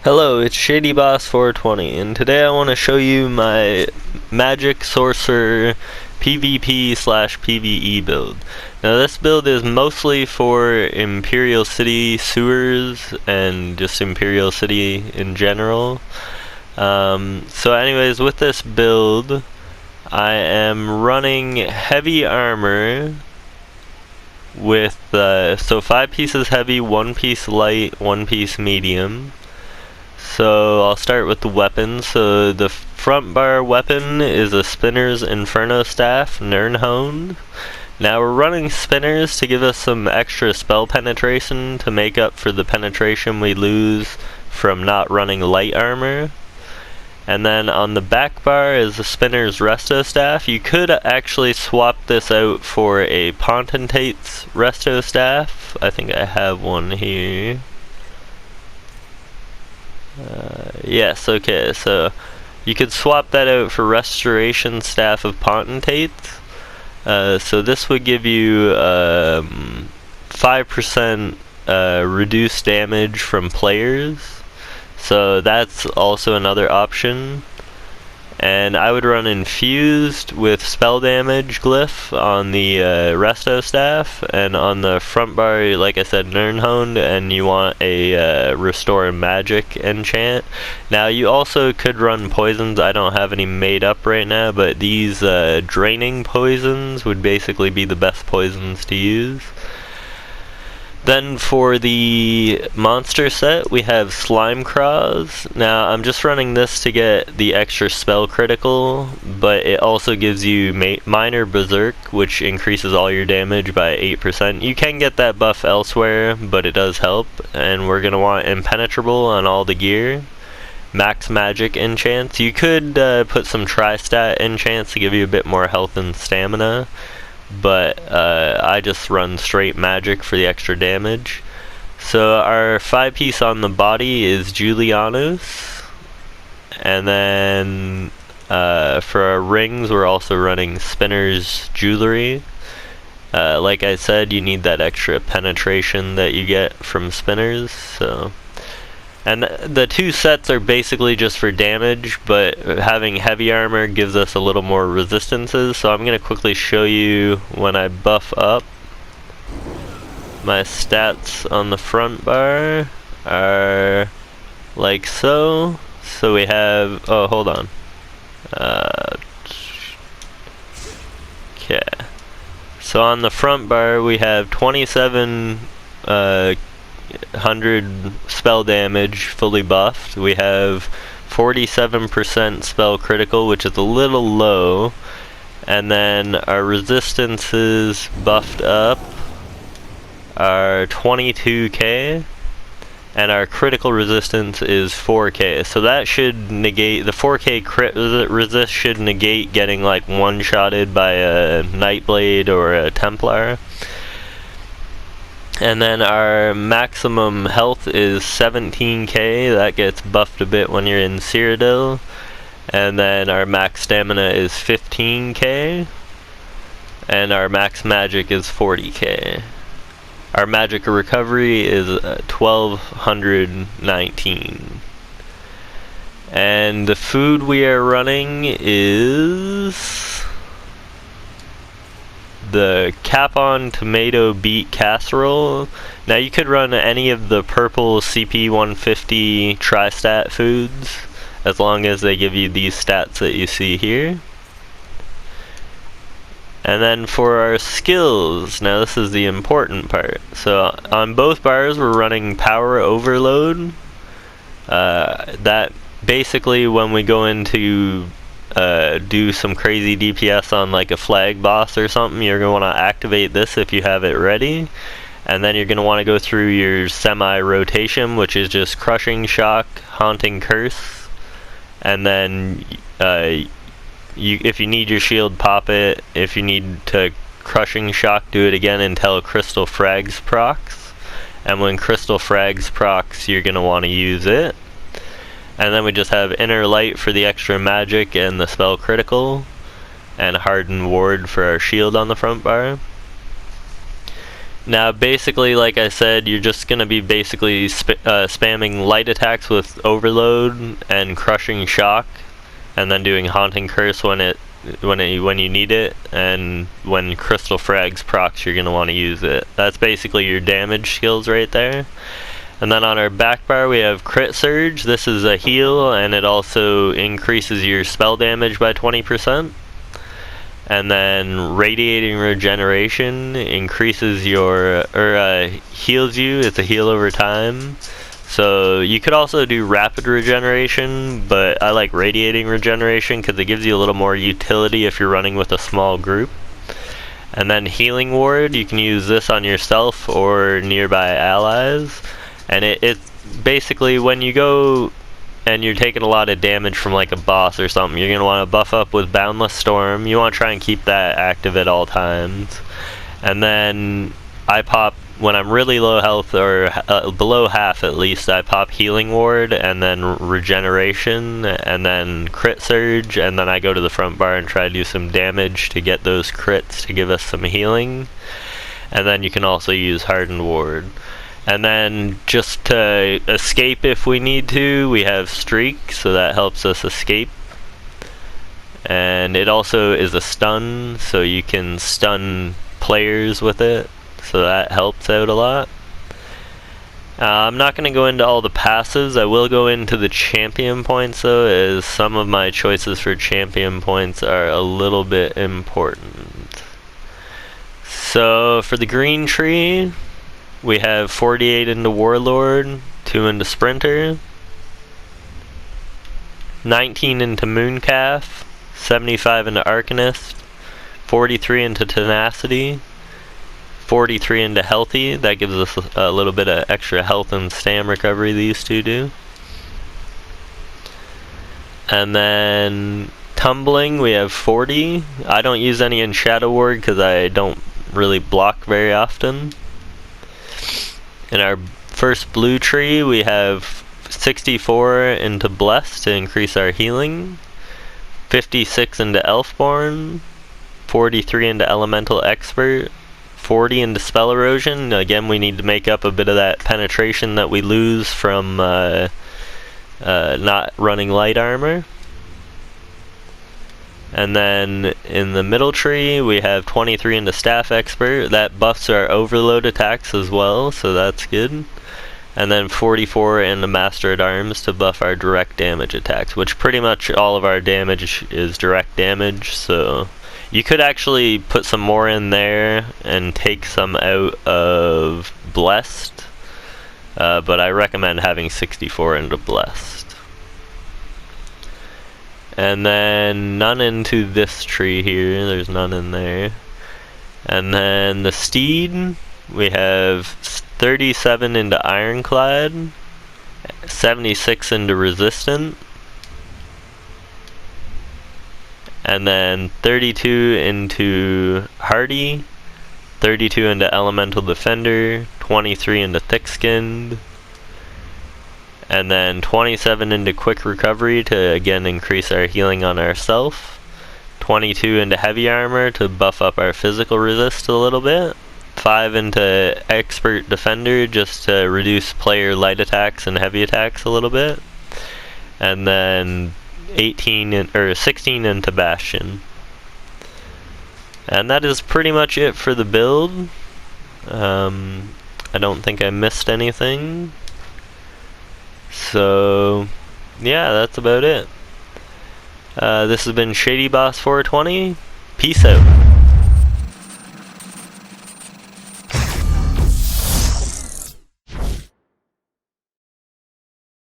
Hello, it's ShadyBoss420, and today I want to show you my Magic Sorcerer PvP/PvE build. Now this build is mostly for Imperial City sewers and just Imperial City in general. So anyways, with this build, I am running heavy armor with, so 5 pieces heavy, 1 piece light, 1 piece medium. So I'll start with the weapons. So the front bar weapon is a Spinner's Inferno Staff, Nirnhoned. Now we're running Spinners to give us some extra spell penetration to make up for the penetration we lose from not running light armor. And then on the back bar is the Spinner's Resto Staff. You could actually swap this out for a Potentate's Resto Staff. I think I have one here. Yes, okay, so you could swap that out for Restoration Staff of Potentates. So this would give you 5% reduced damage from players. So that's also another option. And I would run Infused with Spell Damage Glyph on the Resto Staff, and on the front bar, like I said, Nirnhoned, and you want a Restore Magic enchant. Now you also could run poisons. I don't have any made up right now, but these draining poisons would basically be the best poisons to use. Then for the monster set, we have Slime Craws. Now I'm just running this to get the extra spell critical, but it also gives you minor berserk, which increases all your damage by 8%. You can get that buff elsewhere, but it does help. And we're gonna want impenetrable on all the gear. Max magic enchants. You could put some tri-stat enchants to give you a bit more health and stamina, but I just run straight magic for the extra damage. So our 5-piece on the body is Julianus, and then for our rings we're also running Spinner's Jewelry. Like I said, you need that extra penetration that you get from Spinners. And the two sets are basically just for damage, but having heavy armor gives us a little more resistances. So I'm going to quickly show you when I buff up. My stats on the front bar are like so. So we have, oh, hold on. Okay. So on the front bar we have 2700 spell damage fully buffed. We have 47% spell critical, which is a little low, and then our resistances buffed up are 22k, and our critical resistance is 4k. So that should negate, the 4k crit resist should negate getting like one-shotted by a Nightblade or a Templar. And then our maximum health is 17k, that gets buffed a bit when you're in Cyrodiil. And then our max stamina is 15k, and our max magic is 40k. Our magic recovery is 1219. And the food we are running is the Capon Tomato Beet Casserole. Now you could run any of the purple CP 150 tri-stat foods, as long as they give you these stats that you see here. And then for our skills, now this is the important part. So on both bars we're running Power Overload. That basically when we go into do some crazy DPS on like a flag boss or something, you're going to want to activate this if you have it ready. And then you're going to want to go through your semi-rotation, which is just Crushing Shock, Haunting Curse, and then if you need your shield, pop it. If you need to Crushing Shock, do it again until Crystal Frags procs. And when Crystal Frags procs, you're going to want to use it. And then we just have Inner Light for the extra magic and the spell critical, and Hardened Ward for our shield on the front bar. Now, basically, like I said, you're just gonna be basically spamming light attacks with Overload and Crushing Shock, and then doing Haunting Curse when you need it, and when Crystal Frags procs, you're gonna want to use it. That's basically your damage skills right there. And then on our back bar we have Crit Surge. This is a heal, and it also increases your spell damage by 20%. And then Radiating Regeneration increases your, heals you. It's a heal over time. So you could also do Rapid Regeneration, but I like Radiating Regeneration because it gives you a little more utility if you're running with a small group. And then Healing Ward, you can use this on yourself or nearby allies. And it basically, when you go and you're taking a lot of damage from like a boss or something, you're going to want to buff up with Boundless Storm. You want to try and keep that active at all times. And then I pop, when I'm really low health, or below half at least, I pop Healing Ward, and then Regeneration, and then Crit Surge, and then I go to the front bar and try to do some damage to get those crits to give us some healing. And then you can also use Hardened Ward. And then just to escape if we need to, we have Streak, so that helps us escape. And it also is a stun, so you can stun players with it, so that helps out a lot. I'm not going to go into all the passives. I will go into the champion points though, as some of my choices for champion points are a little bit important. So for the green tree, we have 48 into Warlord, 2 into Sprinter, 19 into Mooncalf, 75 into Arcanist, 43 into Tenacity, 43 into Healthy. That gives us a little bit of extra health and stam recovery, these two do. And then Tumbling, we have 40. I don't use any in Shadow Ward because I don't really block very often. In our first blue tree, we have 64 into Bless to increase our healing, 56 into Elfborn, 43 into Elemental Expert, 40 into Spell Erosion. Again, we need to make up a bit of that penetration that we lose from not running light armor. And then in the middle tree, we have 23 into Staff Expert. That buffs our overload attacks as well, so that's good. And then 44 into Master at Arms to buff our direct damage attacks, which pretty much all of our damage is direct damage, so you could actually put some more in there and take some out of Blessed, but I recommend having 64 into Blessed. And then none into this tree here, there's none in there. And then the Steed, we have 37 into Ironclad, 76 into Resistant, and then 32 into Hardy, 32 into Elemental Defender, 23 into Thick-Skinned, and then 27 into Quick Recovery to again increase our healing on ourself, 22 into Heavy Armor to buff up our physical resist a little bit, 5 into Expert Defender just to reduce player light attacks and heavy attacks a little bit, and then 16 into Bastion. And that is pretty much it for the build. I don't think I missed anything. So, yeah, that's about it. This has been Shady Boss 420. Peace out.